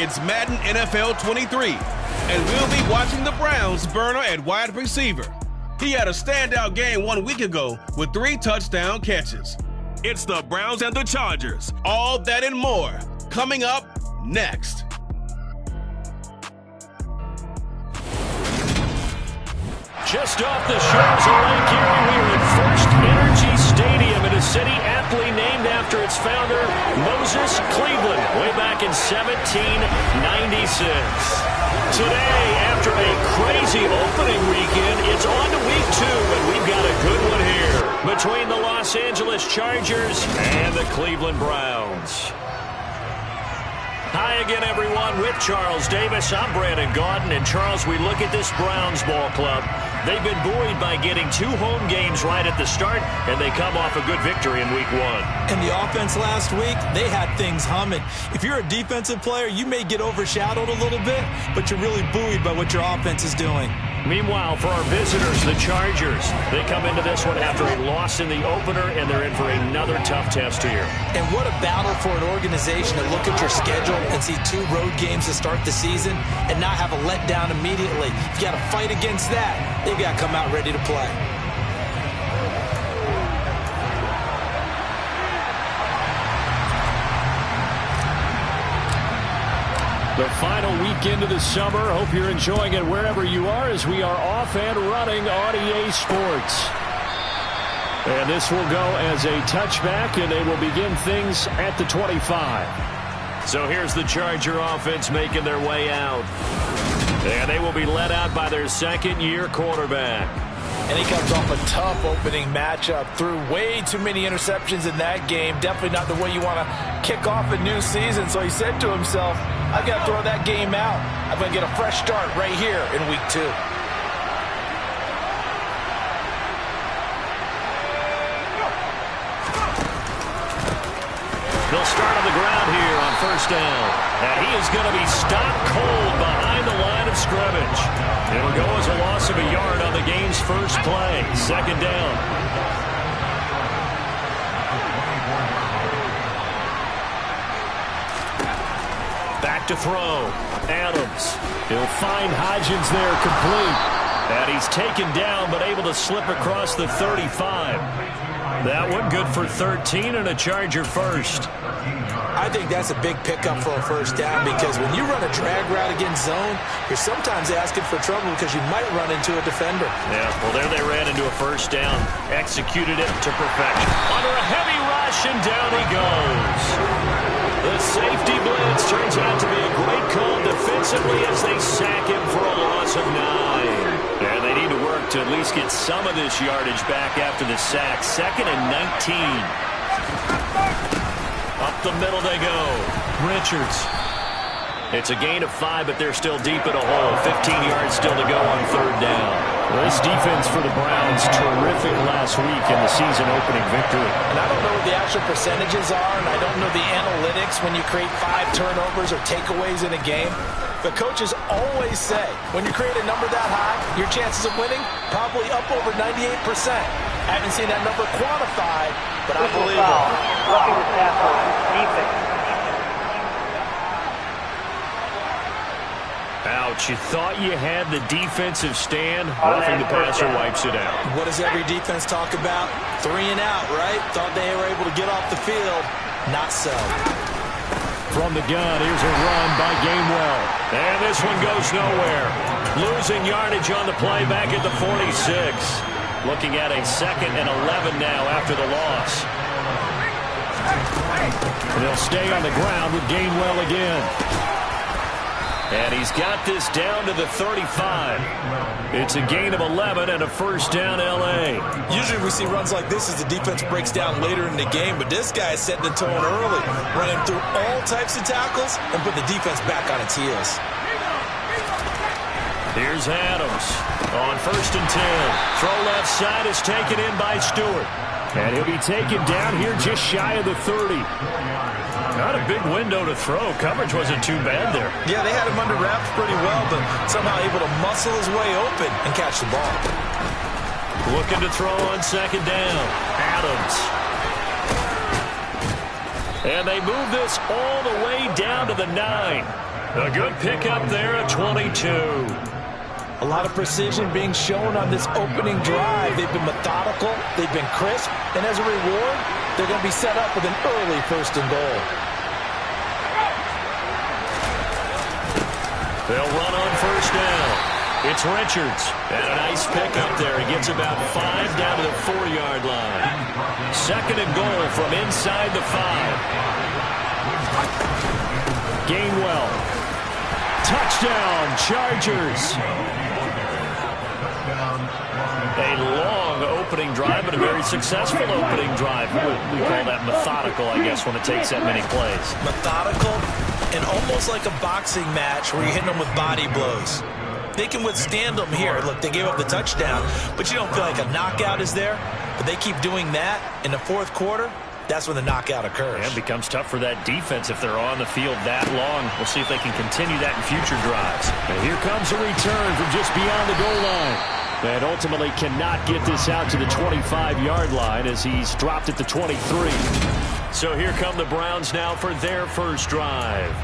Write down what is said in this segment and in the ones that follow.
It's Madden NFL 23, and we'll be watching the Browns burner at wide receiver. He had a standout game 1 week ago with 3 touchdown catches. It's the Browns and the Chargers. All that and more coming up next. Just off the shores of Lake Erie, we are at First Energy Stadium in a city aptly named after its founder, Moses Cleveland, way back in 1796. Today, after a crazy opening weekend, it's on to week 2, and we've got a good one here between the Los Angeles Chargers and the Cleveland Browns. Hi again, everyone. With Charles Davis, I'm Brandon Gaudin. And Charles, we look at this Browns ball club. They've been buoyed by getting 2 home games right at the start, and they come off a good victory in week 1. And the offense last week, they had things humming. If you're a defensive player, you may get overshadowed a little bit, but you're really buoyed by what your offense is doing. Meanwhile, for our visitors, the Chargers, they come into this one after a loss in the opener, and they're in for another tough test here. And what a battle for an organization to look at your schedule and see 2 road games to start the season and not have a letdown immediately. You got to fight against that. They've got to come out ready to play. The final weekend of the summer. Hope you're enjoying it wherever you are as we are off and running on EA Sports. And this will go as a touchback, and they will begin things at the 25. So here's the Charger offense making their way out. And they will be led out by their second-year quarterback. And he comes off a tough opening matchup. Threw way too many interceptions in that game. Definitely not the way you want to kick off a new season. So he said to himself, I've got to throw that game out. I'm going to get a fresh start right here in week 2. They'll start on the ground here on first down. And he is going to be stopped cold behind the line of scrimmage. It'll go as a loss of a yard on the game's first play. Second down. Back to throw. Adams. He'll find Hodgins there complete. And he's taken down but able to slip across the 35. That one good for 13 and a Charger first. I think that's a big pickup for a first down because when you run a drag route against zone, you're sometimes asking for trouble because you might run into a defender. Yeah, well, there they ran into a first down. Executed it to perfection. Under a heavy rush, and down he goes. The safety blitz turns out to be a great call defensively as they sack him for a loss of 9. And they need to work to at least get some of this yardage back after the sack. 2nd and 19. Up the middle they go. Richards. It's a gain of 5, but they're still deep in a hole. 15 yards still to go on third down. Well, this defense for the Browns, terrific last week in the season-opening victory. And I don't know what the actual percentages are, and I don't know the analytics when you create 5 turnovers or takeaways in a game. But coaches always say, when you create a number that high, your chances of winning probably up over 98%. I haven't seen that number quantified, but I believe it. Roughing the passer, defense. Ouch, you thought you had the defensive stand. Roughing the passer wipes it out. What does every defense talk about? 3 and out, right? Thought they were able to get off the field. Not so. From the gun, here's a run by Gainwell. And this one goes nowhere. Losing yardage on the play back at the 46. Looking at a 2nd and 11 now after the loss. And they'll stay on the ground with Gainwell again. And he's got this down to the 35. It's a gain of 11 and a first down L.A. Usually we see runs like this as the defense breaks down later in the game, but this guy is setting the tone early, running through all types of tackles and put the defense back on its heels. Here's Adams on 1st and 10. Throw left side is taken in by Stewart. And he'll be taken down here just shy of the 30. Not a big window to throw. Coverage wasn't too bad there. Yeah, they had him under wraps pretty well, but somehow able to muscle his way open and catch the ball. Looking to throw on 2nd down. Adams. And they move this all the way down to the 9. A good pickup there at 22. A lot of precision being shown on this opening drive. They've been methodical, they've been crisp, and as a reward, they're going to be set up with an early 1st and goal. They'll run on 1st down. It's Richards. And a nice pickup there. He gets about 5 down to the 4-yard line. 2nd and goal from inside the 5. Gainwell. Touchdown, Chargers. A long opening drive, but a very successful opening drive. We call that methodical, I guess, when it takes that many plays. Methodical and almost like a boxing match where you're hitting them with body blows. They can withstand them here. Look, they gave up the touchdown, but you don't feel like a knockout is there. But they keep doing that in the 4th quarter. That's when the knockout occurs. Yeah, it becomes tough for that defense if they're on the field that long. We'll see if they can continue that in future drives. And here comes a return from just beyond the goal line. And ultimately cannot get this out to the 25-yard line as he's dropped at the 23. So here come the Browns now for their first drive.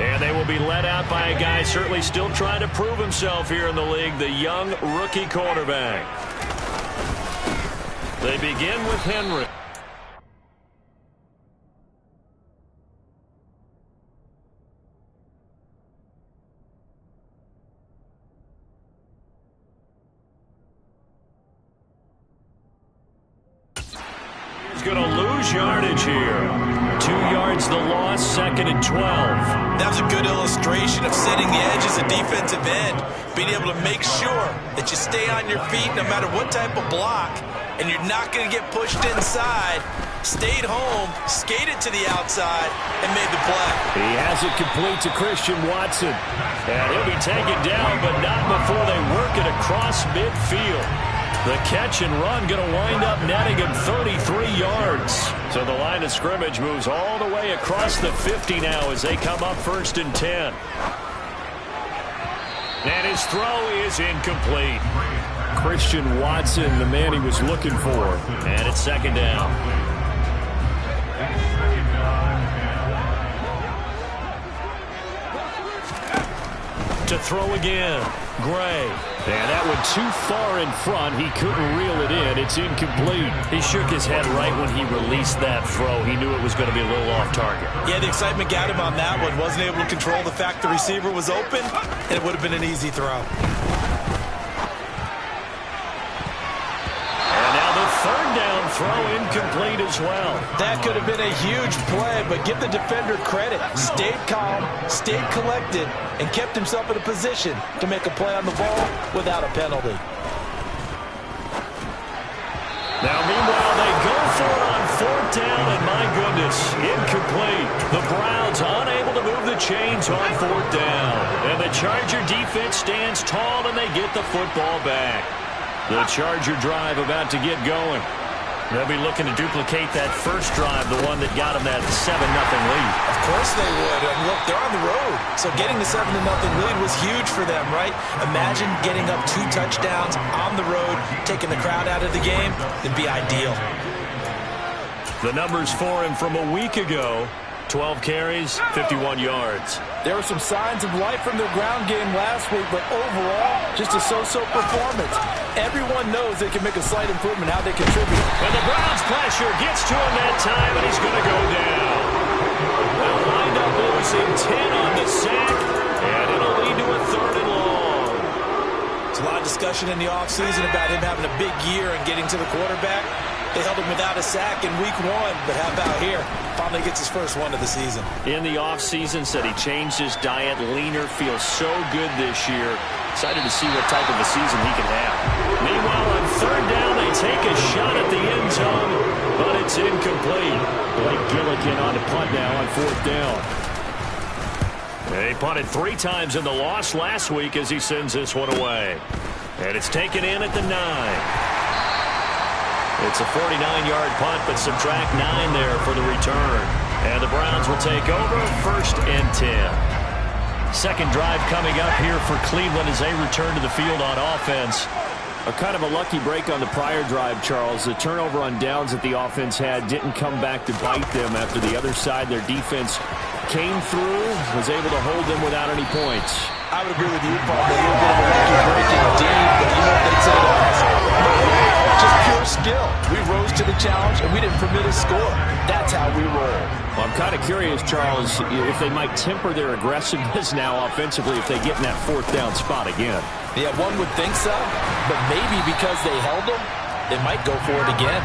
And they will be led out by a guy certainly still trying to prove himself here in the league, the young rookie quarterback. They begin with Henry. Going to lose yardage here. 2 yards the loss, 2nd and 12. That was a good illustration of setting the edge as a defensive end, being able to make sure that you stay on your feet no matter what type of block, and you're not going to get pushed inside. Stayed home, skated to the outside, and made the play. He has it complete to Christian Watson. And he'll be taken down, but not before they work it across midfield. The catch and run going to wind up netting him 33 yards. So the line of scrimmage moves all the way across the 50 now as they come up 1st and 10. And his throw is incomplete. Christian Watson, the man he was looking for. And it's 2nd down. To throw again. Gray. And that one too far in front. He couldn't reel it in. It's incomplete. He shook his head right when he released that throw. He knew it was going to be a little off target. Yeah, the excitement got him on that one. Wasn't able to control the fact the receiver was open, and it would have been an easy throw. And now the 3rd down throw incomplete as well. That could have been a huge play, but give the defender credit. Stayed calm, stayed collected, and kept himself in a position to make a play on the ball without a penalty. Now, meanwhile, they go for it on 4th down, and my goodness, incomplete. The Browns unable to move the chains on 4th down. And the Charger defense stands tall, and they get the football back. The Charger drive about to get going. They'll be looking to duplicate that first drive, the one that got them that 7-0 lead. Of course they would. And look, they're on the road. So getting the 7-0 lead was huge for them, right? Imagine getting up 2 touchdowns on the road, taking the crowd out of the game. It'd be ideal. The numbers for him from a week ago, 12 carries, 51 yards. There were some signs of life from their ground game last week, but overall, just a so-so performance. Everyone knows they can make a slight improvement how they contribute. And the Browns pressure gets to him that time, and he's going to go down. They'll wind up losing 10 on the sack, and it'll lead to a 3rd and long. There's a lot of discussion in the offseason about him having a big year and getting to the quarterback. They held him without a sack in week 1, but how about here? Finally gets his first one of the season. In the offseason, said he changed his diet, leaner, feels so good this year. Excited to see what type of a season he can have. Meanwhile, on 3rd down, they take a shot at the end zone, but it's incomplete. Blake Gillikin on the punt now on 4th down. They punted 3 times in the loss last week as he sends this one away. And it's taken in at the 9. It's a 49-yard punt, but subtract 9 there for the return. And the Browns will take over 1st and 10. Second drive coming up here for Cleveland as they return to the field on offense. A kind of a lucky break on the prior drive, Charles. The turnover on downs that the offense had didn't come back to bite them after the other side. Their defense came through, was able to hold them without any points. I would agree with you, Paul. A little bit of a lucky break indeed, but you know what they'd say to us? Just pure skill. We rose to the challenge, and we didn't permit a score. That's how we roll. Well, I'm kind of curious, Charles, if they might temper their aggressiveness now offensively if they get in that fourth down spot again. Yeah, one would think so, but maybe because they held them, they might go for it again.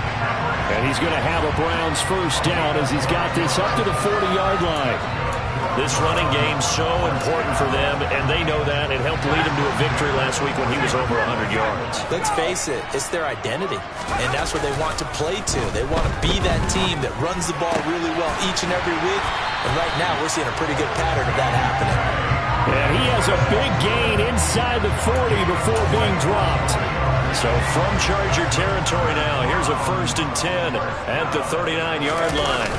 And he's going to have a Browns first down as he's got this up to the 40-yard line. This running game's so important for them, and they know that. It helped lead him to a victory last week when he was over 100 yards. Let's face it, it's their identity, and that's what they want to play to. They want to be that team that runs the ball really well each and every week, and right now we're seeing a pretty good pattern of that happening. And he has a big gain inside the 40 before being dropped. So from Charger territory now, here's a 1st and 10 at the 39-yard line.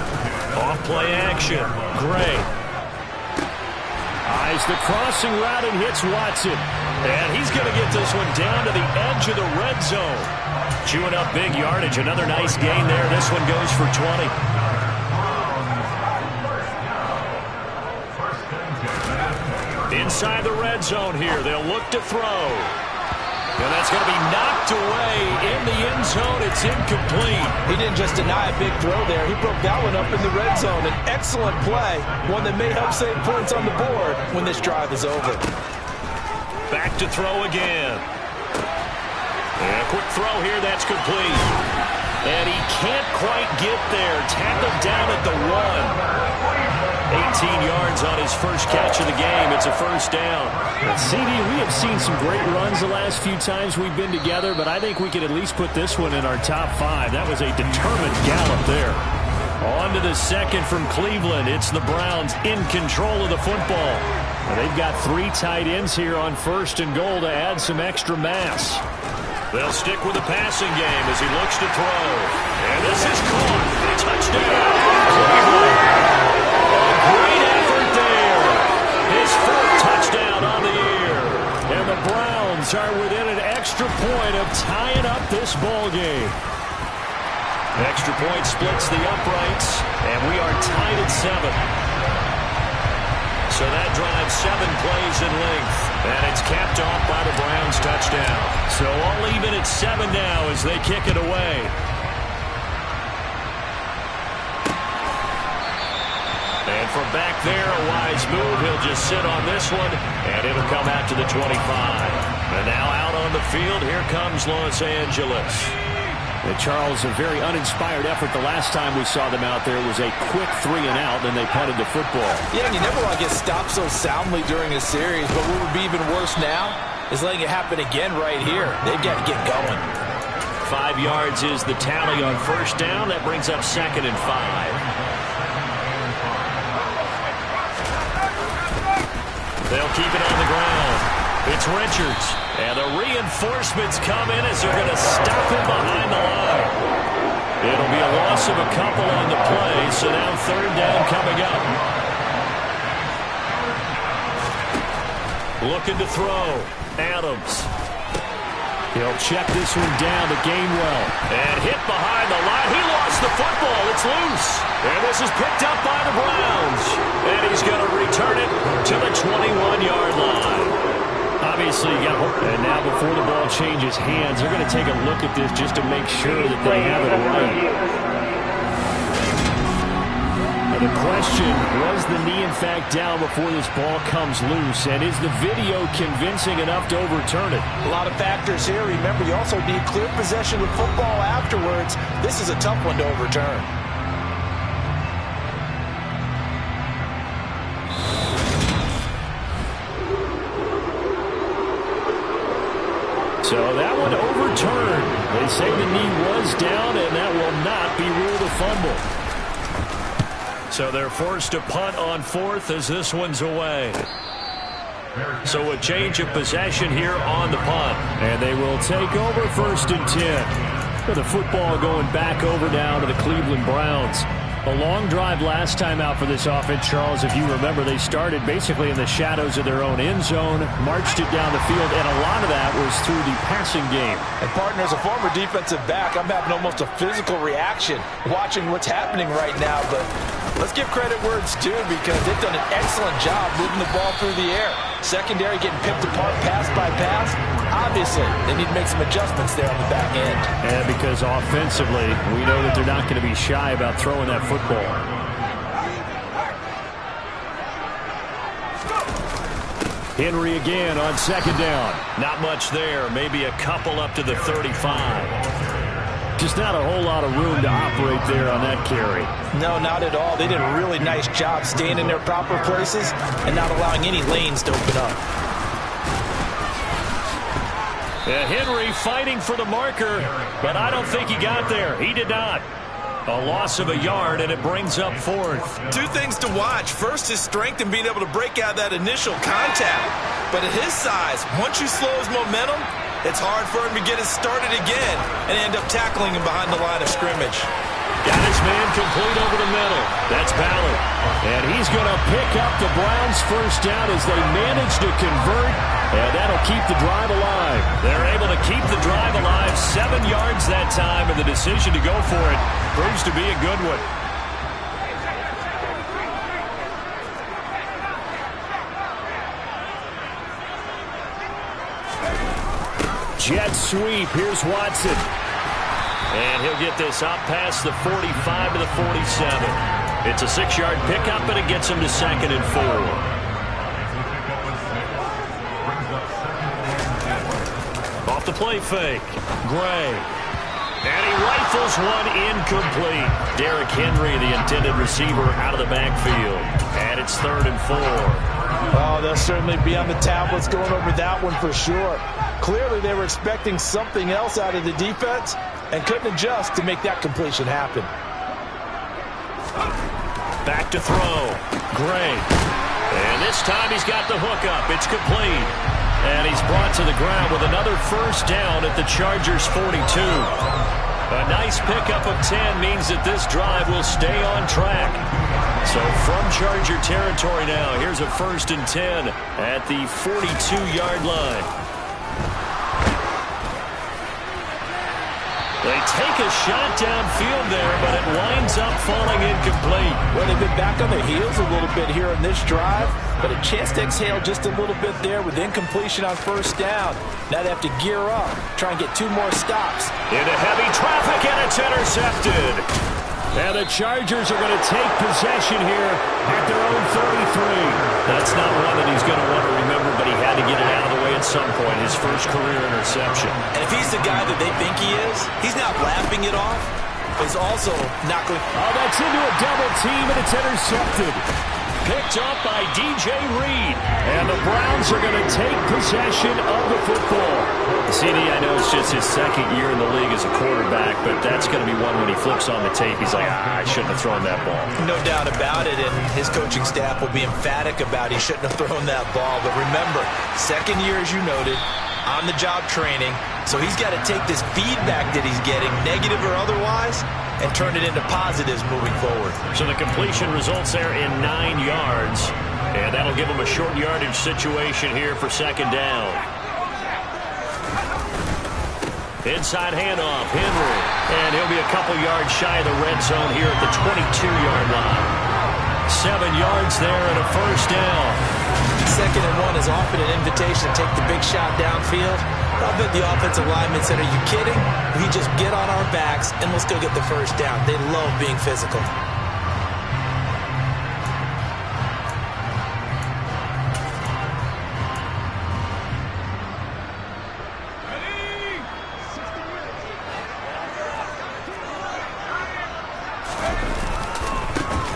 Off play action. Gray eyes the crossing route and hits Watson. And he's going to get this one down to the edge of the red zone. Chewing up big yardage. Another nice gain there. This one goes for 20. Inside the red zone here. They'll look to throw. And that's going to be knocked away in the end zone. It's incomplete. He didn't just deny a big throw there. He broke that one up in the red zone. An excellent play. One that may help save points on the board when this drive is over. Back to throw again. And a quick throw here. That's complete. And he can't quite get there. Tackled down at the 1. 18 yards on his first catch of the game. It's a first down. CD, we have seen some great runs the last few times we've been together, but I think we could at least put this one in our top 5. That was a determined gallop there. On to the second from Cleveland. It's the Browns in control of the football. And they've got 3 tight ends here on 1st and goal to add some extra mass. They'll stick with the passing game as he looks to throw. And this is caught. Touchdown. Cleveland. Great effort there. His 4th touchdown on the year. And the Browns are within an extra point of tying up this ball game. Extra point splits the uprights, and we are tied at 7. So that drives 7 plays in length, and it's capped off by the Browns touchdown. So all even at 7 now as they kick it away. And from back there, a wise move. He'll just sit on this one, and it'll come out to the 25. And now out on the field, here comes Los Angeles. And Charles, a very uninspired effort the last time we saw them out there was a quick 3 and out, and they punted the football. Yeah, and you never want to get stopped so soundly during a series, but what would be even worse now is letting it happen again right here. They've got to get going. 5 yards is the tally on first down. That brings up 2nd and 5. They'll keep it on the ground. It's Richards. And the reinforcements come in as they're going to stop him behind the line. It'll be a loss of a couple on the play, so now 3rd down coming up. Looking to throw. Adams. He'll check this one down to Gainwell. And hit behind the line. He lost the football. It's loose. And this is picked up by the Browns. And he's going to return it to the 21-yard line. Obviously, you got hope. And now before the ball changes hands, they're going to take a look at this just to make sure that they have it right. And the question, was the knee in fact down before this ball comes loose? And is the video convincing enough to overturn it? A lot of factors here. Remember, you also need clear possession of football afterwards. This is a tough one to overturn. So that one overturned. They say the knee was down, and that will not be ruled a fumble. So they're forced to punt on 4th as this one's away. So a change of possession here on the punt. And they will take over 1st and 10. With the football going back over now to the Cleveland Browns. A long drive last time out for this offense, Charles. If you remember, they started basically in the shadows of their own end zone, marched it down the field, and a lot of that was through the passing game. And partner, as a former defensive back, I'm having almost a physical reaction watching what's happening right now. But let's give credit where it's due, because they've done an excellent job moving the ball through the air. Secondary getting picked apart pass by pass. Obviously, they need to make some adjustments there on the back end. And because offensively, we know that they're not going to be shy about throwing that football. Henry again on second down. Not much there. Maybe a couple up to the 35. Just not a whole lot of room to operate there on that carry. No, not at all. They did a really nice job staying in their proper places and not allowing any lanes to open up. Henry fighting for the marker, but I don't think he got there. He did not. A loss of a yard, and it brings up fourth. Two things to watch. First, his strength and being able to break out that initial contact. But at his size, once you slow his momentum, it's hard for him to get it started again and end up tackling him behind the line of scrimmage. Got his man complete over the middle. That's Ballard. And he's going to pick up the Browns' first down as they manage to convert. And that'll keep the drive alive. They're able to keep the drive alive. 7 yards that time, and the decision to go for it proves to be a good one. Jet sweep. Here's Watson. And he'll get this up past the 45 to the 47. It's a 6-yard pickup, and it gets him to 2nd and 4. Off the play fake. Gray. And he rifles one incomplete. Derrick Henry, the intended receiver, out of the backfield. And it's 3rd and 4. Oh, they'll certainly be on the tablets going over that one for sure. Clearly, they were expecting something else out of the defense and couldn't adjust to make that completion happen. Back to throw. Gray. And this time he's got the hook up. It's complete. And he's brought to the ground with another first down at the Chargers' 42. A nice pickup of 10 means that this drive will stay on track. So from Charger territory now, here's a 1st and 10 at the 42-yard line. They take a shot downfield there, but it winds up falling incomplete. Well, they've been back on their heels a little bit here in this drive, but a chance to exhale just a little bit there with incompletion on first down. Now they have to gear up, try and get 2 more stops. Into heavy traffic, and it's intercepted. And the Chargers are going to take possession here at their own 33. That's not one that he's going to want to remember, but he had to get it out of the way at some point, his first career interception. And if he's the guy that they think he is, he's not laughing it off. He's also not going. Oh, that's into a double team, and it's intercepted. Picked up by DJ Reed. And the Browns are going to take possession of the football. CD, I know it's just his 2nd year in the league as a quarterback, but that's going to be one when he flips on the tape. He's like, I shouldn't have thrown that ball. No doubt about it, and his coaching staff will be emphatic about he shouldn't have thrown that ball. But remember, 2nd year, as you noted, on-the-job training, so he's got to take this feedback that he's getting, negative or otherwise, and turn it into positives moving forward. So the completion results there in 9 yards, and that'll give him a short yardage situation here for 2nd down. Inside handoff, Henry, and he'll be a couple yards shy of the red zone here at the 22-yard line. 7 yards there and a first down. 2nd and 1 is often an invitation to take the big shot downfield. I bet the offensive lineman said, are you kidding? We just get on our backs and let's go get the first down. They love being physical.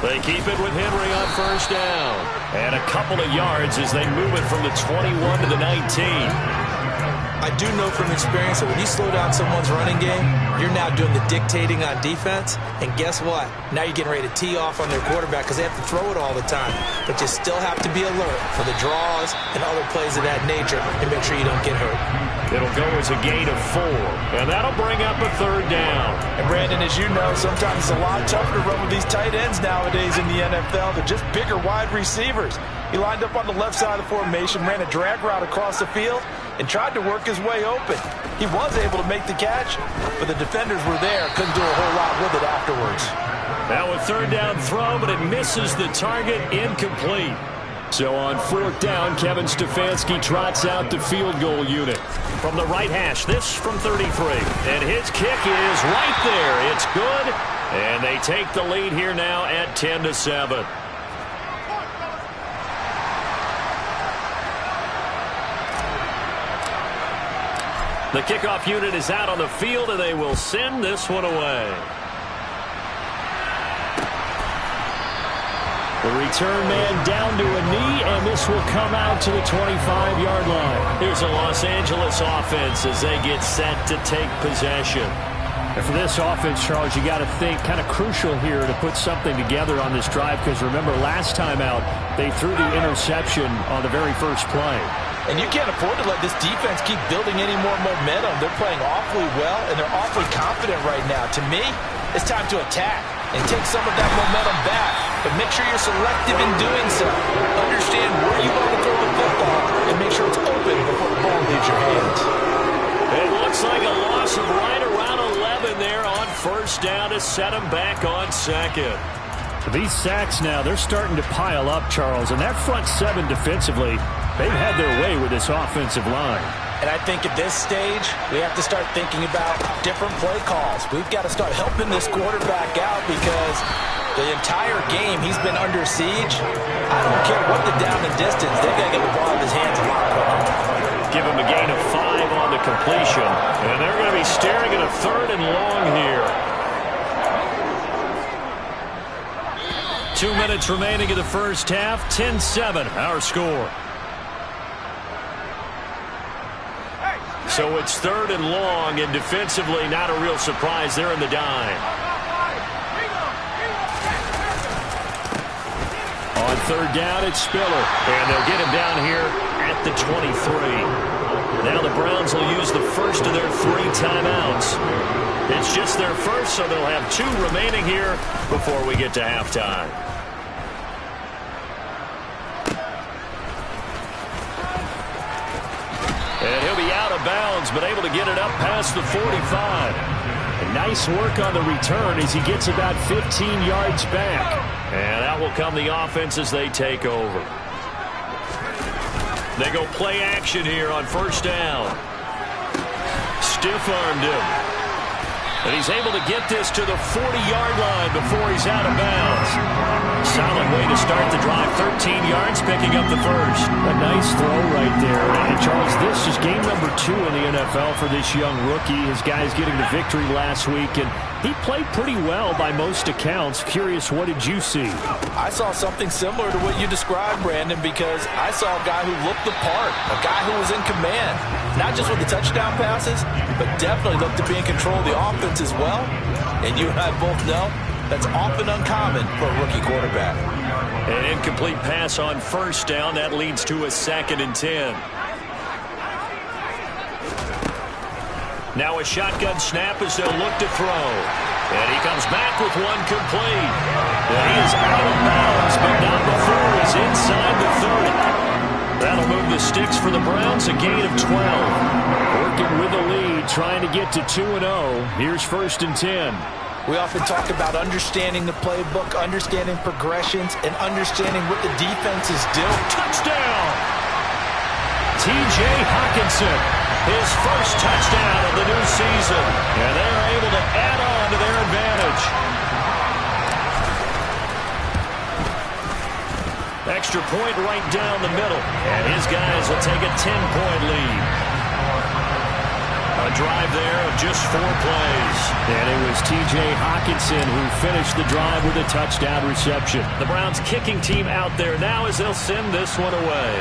They keep it with Henry on first down. And a couple of yards as they move it from the 21 to the 19. I do know from experience that when you slow down someone's running game, you're now doing the dictating on defense. And guess what? Now you're getting ready to tee off on their quarterback because they have to throw it all the time. But you still have to be alert for the draws and other plays of that nature and make sure you don't get hurt. It'll go as a gain of 4, and that'll bring up a 3rd down. And Brandon, as you know, sometimes it's a lot tougher to run with these tight ends nowadays in the NFL. They're just bigger wide receivers. He lined up on the left side of the formation, ran a drag route across the field, and tried to work his way open. He was able to make the catch, but the defenders were there, couldn't do a whole lot with it afterwards. Now a 3rd down throw, but it misses the target, incomplete. So on 4th down, Kevin Stefanski trots out the field goal unit. From the right hash, this from 33. And his kick is right there. It's good, and they take the lead here now at 10-7. The kickoff unit is out on the field, and they will send this one away. The return man down to a knee, and this will come out to the 25-yard line. Here's a Los Angeles offense as they get set to take possession. And for this offense, Charles, you got to think kind of crucial here to put something together on this drive because remember last time out they threw the interception on the very first play. And you can't afford to let this defense keep building any more momentum. They're playing awfully well, and they're awfully confident right now. To me, it's time to attack and take some of that momentum back. But make sure you're selective in doing so. Understand where you want to throw the football and make sure it's open before the ball leaves your hands. It looks like a loss of right around 11 there on 1st down to set them back on 2nd. These sacks now, they're starting to pile up, Charles. And that front 7 defensively, they've had their way with this offensive line. And I think at this stage, we have to start thinking about different play calls. We've got to start helping this quarterback out because the entire game he's been under siege. I don't care what the down and distance, they've got to get the ball in his hands a lot quicker. Give him a gain of 5 on the completion. And they're going to be staring at a 3rd and long here. 2 minutes remaining in the first half. 10-7, our score. So it's 3rd and long, and defensively not a real surprise. They're in the dime. On 3rd down, it's Spiller. And they'll get him down here at the 23. Now the Browns will use the first of their 3 timeouts. It's just their first, so they'll have 2 remaining here before we get to halftime. And he'll be out of bounds, but able to get it up past the 45. And nice work on the return as he gets about 15 yards back. And out will come the offense as they take over. They go play action here on 1st down. Stiff-armed him. And he's able to get this to the 40-yard line before he's out of bounds. Solid way to start the drive. 13 yards, picking up the first. A nice throw right there. And Charles, this is game number 2 in the NFL for this young rookie. His guys getting the victory last week, and he played pretty well by most accounts. Curious, what did you see? I saw something similar to what you described, Brandon, because I saw a guy who looked the part, a guy who was in command, not just with the touchdown passes, but definitely looked to be in control of the offense as well. And you and I both know that's often uncommon for a rookie quarterback. An incomplete pass on 1st down. That leads to a 2nd and 10. Now a shotgun snap as they'll look to throw. And he comes back with one complete. And he is out of bounds, but not before he's inside the 30. That'll move the sticks for the Browns, a gain of 12. Working with the lead, trying to get to 2-0. Here's 1st and 10. We often talk about understanding the playbook, understanding progressions, and understanding what the defense is doing. Touchdown! T.J. Hockenson, his first touchdown of the new season. And they're able to add on to their advantage. Extra point right down the middle. And his guys will take a 10-point lead. A drive there of just 4 plays. And it was T.J. Hockenson who finished the drive with a touchdown reception. The Browns kicking team out there now as they'll send this one away.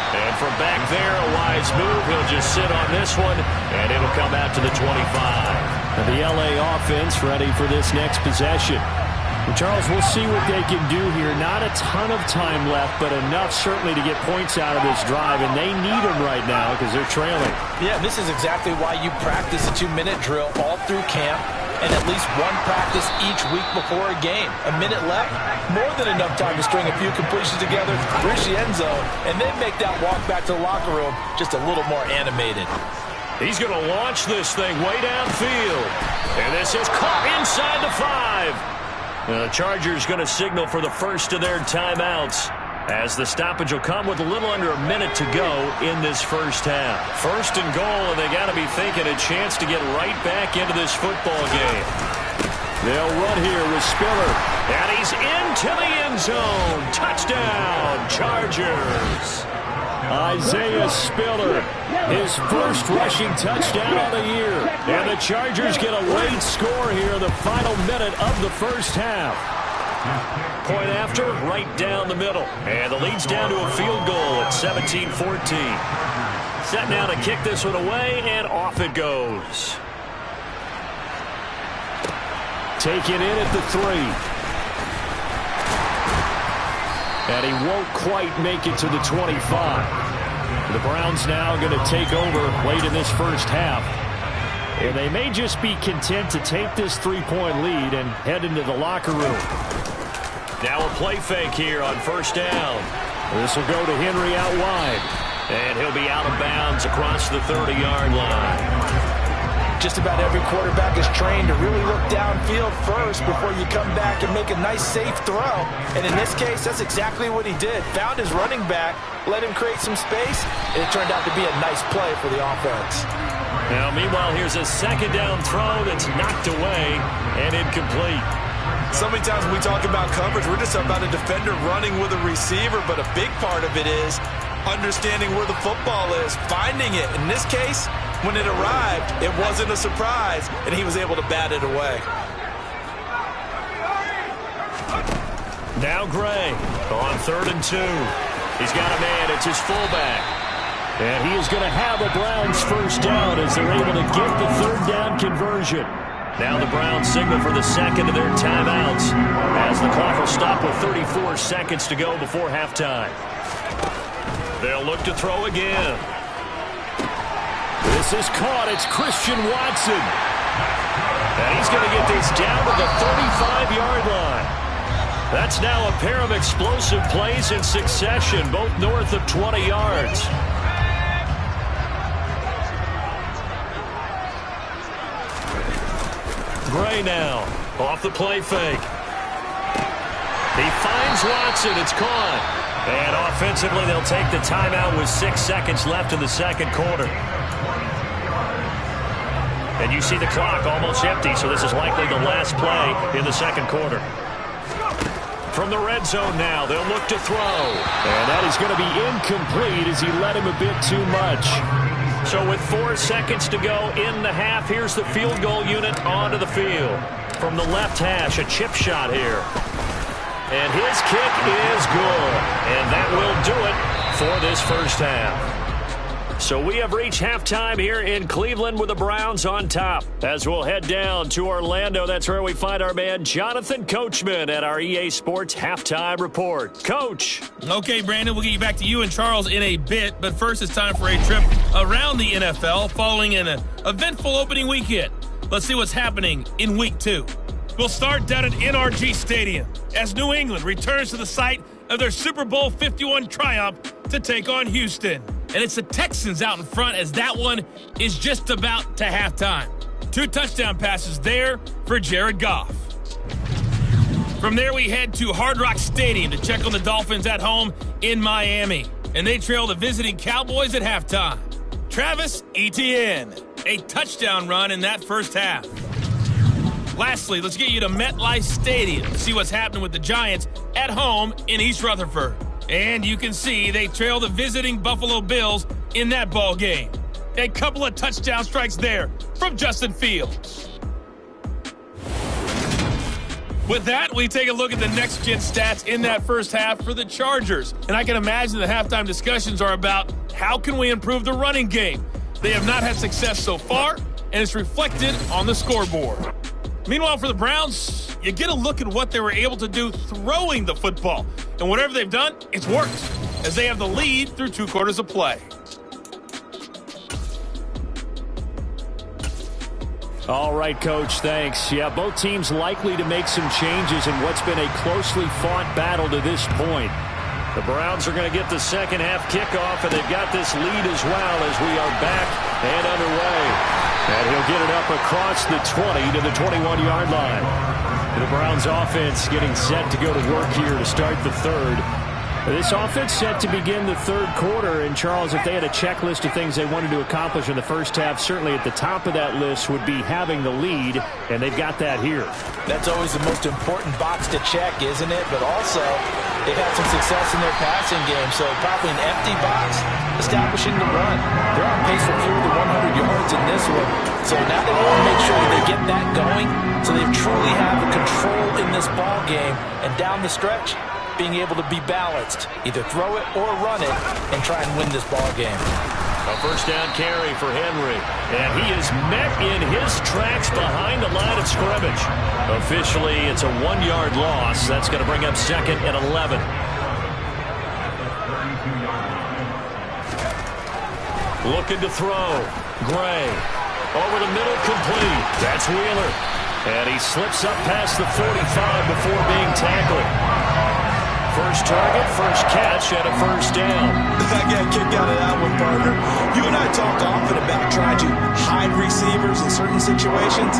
And from back there, a wise move. He'll just sit on this one, and it'll come out to the 25. And the LA offense ready for this next possession. And Charles, we'll see what they can do here. Not a ton of time left, but enough certainly to get points out of this drive, and they need them right now because they're trailing. Yeah, this is exactly why you practice a 2-minute drill all through camp and at least one practice each week before a game. A minute left, more than enough time to string a few completions together, reach the end zone, and then make that walk back to the locker room just a little more animated. He's going to launch this thing way downfield. And this is caught inside the 5. The Chargers going to signal for the first of their timeouts, as the stoppage will come with a little under a minute to go in this first half. First and goal, and they got to be thinking a chance to get right back into this football game. They'll run here with Spiller. And he's into the end zone. Touchdown, Chargers. Isaiah Spiller, his first rushing touchdown of the year. And the Chargers get a late score here in the final minute of the first half. Point after, right down the middle. And the lead's down to a field goal at 17-14. Set now to kick this one away, and off it goes. Taken in at the 3. And he won't quite make it to the 25. The Browns now going to take over late in this first half. And they may just be content to take this 3-point lead and head into the locker room. Now a play fake here on first down. This will go to Henry out wide. And he'll be out of bounds across the 30-yard line. Just about every quarterback is trained to really look downfield first before you come back and make a nice, safe throw. And in this case, that's exactly what he did. Found his running back, let him create some space, and it turned out to be a nice play for the offense. Now, meanwhile, here's a second down throw that's knocked away and incomplete. So many times when we talk about coverage, we're just about a defender running with a receiver, but a big part of it is understanding where the football is, finding it. In this case, when it arrived, it wasn't a surprise, and he was able to bat it away. Now Gray on 3rd and 2. He's got a man. It's his fullback. And he is going to have a Browns first down as they're able to get the 3rd down conversion. Now the Browns signal for the second of their timeouts, as the clock will stop with 34 seconds to go before halftime. They'll look to throw again. This is caught. It's Christian Watson. And he's going to get this down to the 35-yard line. That's now a pair of explosive plays in succession, both north of 20 yards. Gray now, off the play fake. He finds Watson. It's caught. And offensively, they'll take the timeout with 6 seconds left in the second quarter. And you see the clock almost empty, so this is likely the last play in the second quarter. From the red zone now, they'll look to throw. And that is going to be incomplete as he led him a bit too much. So with 4 seconds to go in the half, here's the field goal unit onto the field. From the left hash, a chip shot here. And his kick is good. And that will do it for this first half. So we have reached halftime here in Cleveland with the Browns on top. As we'll head down to Orlando, that's where we find our man Jonathan Coachman at our EA Sports Halftime Report. Coach. Okay, Brandon, we'll get you back to you and Charles in a bit. But first, it's time for a trip around the NFL following an eventful opening weekend. Let's see what's happening in Week 2. We'll start down at NRG Stadium as New England returns to the site of their Super Bowl 51 triumph to take on Houston. And it's the Texans out in front as that one is just about to halftime. 2 touchdown passes there for Jared Goff. From there, we head to Hard Rock Stadium to check on the Dolphins at home in Miami. And they trail the visiting Cowboys at halftime. Travis Etienne, a touchdown run in that first half. Lastly, let's get you to MetLife Stadium to see what's happening with the Giants at home in East Rutherford. And you can see they trail the visiting Buffalo Bills in that ball game. A couple of touchdown strikes there from Justin Fields. With that, we take a look at the next-gen stats in that first half for the Chargers. And I can imagine the halftime discussions are about how can we improve the running game? They have not had success so far, and it's reflected on the scoreboard. Meanwhile, for the Browns, you get a look at what they were able to do throwing the football. And whatever they've done, it's worked, as they have the lead through 2 quarters of play. All right, Coach, thanks. Yeah, both teams likely to make some changes in what's been a closely fought battle to this point. The Browns are going to get the second half kickoff, and they've got this lead as well as we are back and underway. And he'll get it up across the 20 to the 21-yard line. The Browns offense getting set to go to work here to start the third. This offense set to begin the third quarter, and Charles, if they had a checklist of things they wanted to accomplish in the first half, certainly at the top of that list would be having the lead, and they've got that here. That's always the most important box to check, isn't it? But also, they've had some success in their passing game, so probably an empty box, establishing the run. They're on pace for fewer than 100 yards in this one, so now they want to make sure that they get that going, so they truly have the control in this ball game, and down the stretch, being able to be balanced, either throw it or run it, and try and win this ball game. A first down carry for Henry, and he is met in his tracks behind the line of scrimmage. Officially, it's a 1-yard loss. That's going to bring up 2nd and 11. Looking to throw. Gray. Over the middle, complete. That's Wheeler. And he slips up past the 45 before being tackled. First target, first catch, and a first down. I got a kick out of that one, partner. You and I talk often about trying to hide receivers in certain situations,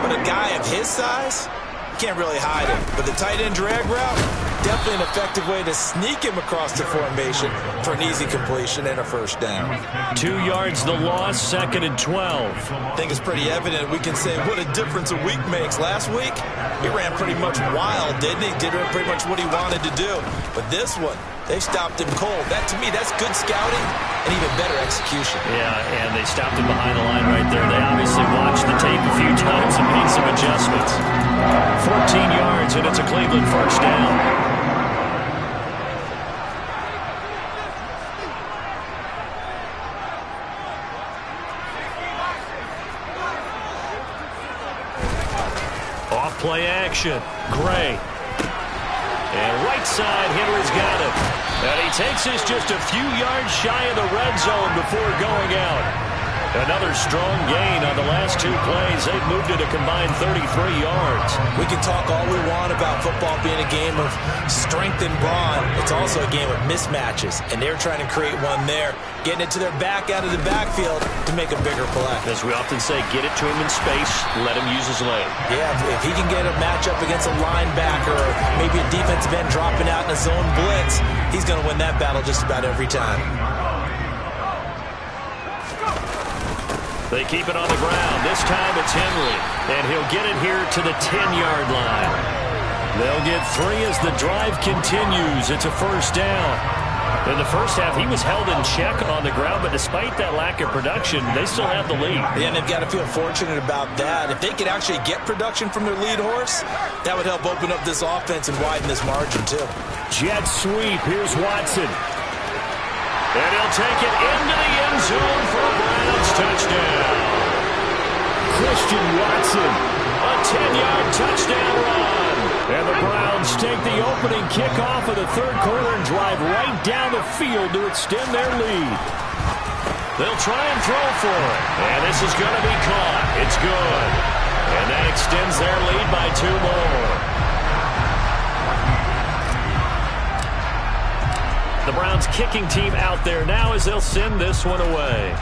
but a guy of his size, you can't really hide him. But the tight end drag route, definitely an effective way to sneak him across the formation for an easy completion and a first down. 2 yards the loss, 2nd and 12. I think it's pretty evident we can say what a difference a week makes. Last week, he ran pretty much wild, didn't he? Did pretty much what he wanted to do. But this one, they stopped him cold. That, to me, that's good scouting and even better execution. Yeah, and they stopped him behind the line right there. They obviously watched the tape a few times and made some adjustments. 14 yards, and it's a Cleveland first down. Play action. Gray. And right side, Henry's got it. And he takes us just a few yards shy of the red zone before going out. Another strong gain on the last 2 plays. They've moved it a combined 33 yards. We can talk all we want about football being a game of strength and brawn. It's also a game of mismatches, and they're trying to create one there, getting it to their back out of the backfield to make a bigger play. As we often say, get it to him in space, let him use his leg. Yeah, if he can get a matchup against a linebacker or maybe a defensive end dropping out in a zone blitz, he's going to win that battle just about every time. They keep it on the ground. This time it's Henry, and he'll get it here to the 10-yard line. They'll get 3 as the drive continues. It's a first down. In the first half, he was held in check on the ground, but despite that lack of production, they still have the lead. Yeah, and they've got to feel fortunate about that. If they could actually get production from their lead horse, that would help open up this offense and widen this margin, too. Jet sweep. Here's Watson. And he'll take it into the end zone for a Browns touchdown. Christian Watson, a 10-yard touchdown run. And the Browns take the opening kickoff of the third quarter and drive right down the field to extend their lead. They'll try and throw for it. And this is going to be caught. It's good. And that extends their lead by 2 more. The Browns kicking team out there now as they'll send this one away.